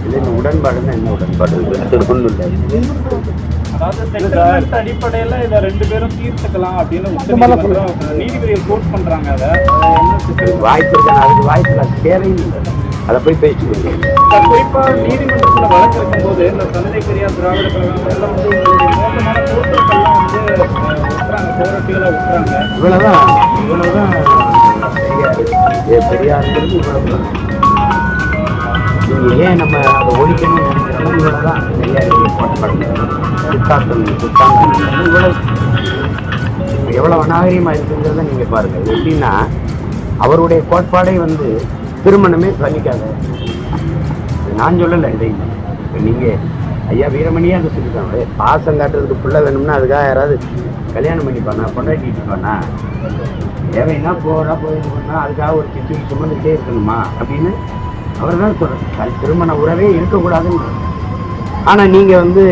இது இந்த உடன்பாடுன்னா என்ன உடன்பாடு? ஒன்றும் இல்லை. அதாவது செட்டில்மெண்ட் அடிப்படையில் இதை 2 பேரும் தீர்த்துக்கலாம் அப்படின்னு நீதிபதிகள் கோட் பண்றாங்க. அதை வாய்ப்பு இருக்கான அதுக்கு வாய்ப்பு தேவையும் இல்லை. அதை போய் பேசிட்டு குறிப்பா நீதிமன்றத்தில் வழக்கு இருக்கும்போது இந்த தந்தை பெரியார் திராவிட கழகம் எல்லாம் வந்து உங்களுடைய மோசமான போராட்டங்கள்லாம் வந்து விட்டுறாங்க, போராட்டிகளை விட்டுறாங்க. இவ்வளவுதான் பெரியாருங்கிறது இவ்வளவுதான். நீங்க ஏன் நம்ம அதை ஒழிக்கணும்னு நினைக்கிறோம்? இவ்வளவுதான் பெரியாருடைய கோட்பாடு. புத்தாந்தம் இவ்வளவு எவ்வளவு நாகரீகமா இருக்குங்கிறத நீங்க பாருங்க. எப்படின்னா அவருடைய கோட்பாடே வந்து திருமணமே பண்ணிக்காத. நான் சொல்லலை. இப்போ நீங்கள் ஐயா வீரமணியே அதை சொல்லிட்டாங்க. பாசம் காட்டுறதுக்கு பிள்ளை வேணும்னா அதுக்காக யாராவது கல்யாணம் பண்ணிப்பானா, கொண்டாடிட்டுப்பானா, தேவைன்னா போயிட்டு போனா அதுக்காக ஒரு சிச்சு சுமந்துக்கிட்டே இருக்கணுமா அப்படின்னு அவர் தான் சொல்கிறார். திருமண உறவே இருக்கக்கூடாதுன்னு. ஆனால் நீங்கள் வந்து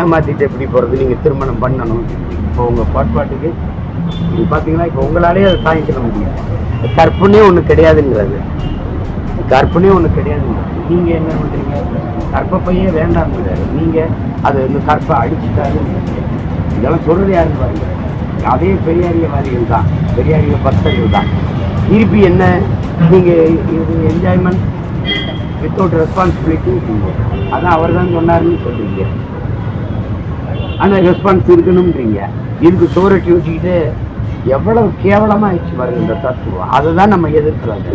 ஏமாற்றிட்டு எப்படி போகிறது? நீங்கள் திருமணம் பண்ணணும். இப்போ உங்கள் கோட்பாட்டுக்கு இது பார்த்தீங்கன்னா இப்போ உங்களாலே அதை சாதிக்க முடியும். கற்பனே ஒன்று கிடையாதுங்கிறது. கற்பனே ஒன்று கிடையாதுங்கிறது. நீங்கள் என்ன பண்ணுறீங்க? கற்பப்பையே வேண்டாம்ங்கிறாரு. நீங்கள் அதை வந்து கற்பை அடிச்சுட்டாரு. இதெல்லாம் சொல்கிறது யாருன்னு பாருங்க. அதே பெரியாரியவாதிகள் தான், பெரியாரிய பக்தர்கள் தான். திருப்பி என்ன நீங்கள் இது என்ஜாய்மெண்ட் வித்தவுட் ரெஸ்பான்சிபிலிட்டி, அதான் அவர் தான் சொன்னாருன்னு சொல்றீங்க. ஆனால் ரெஸ்பான்ஸ் இருக்கணும்ன்றீங்க. இதுக்கு சோரட்டி வச்சுக்கிட்டு எவ்வளவு கேவலமாக ஆயிடுச்சு பாருங்க இந்த தத்துவம். அதை தான் நம்ம எதிர்க்கிறாங்க.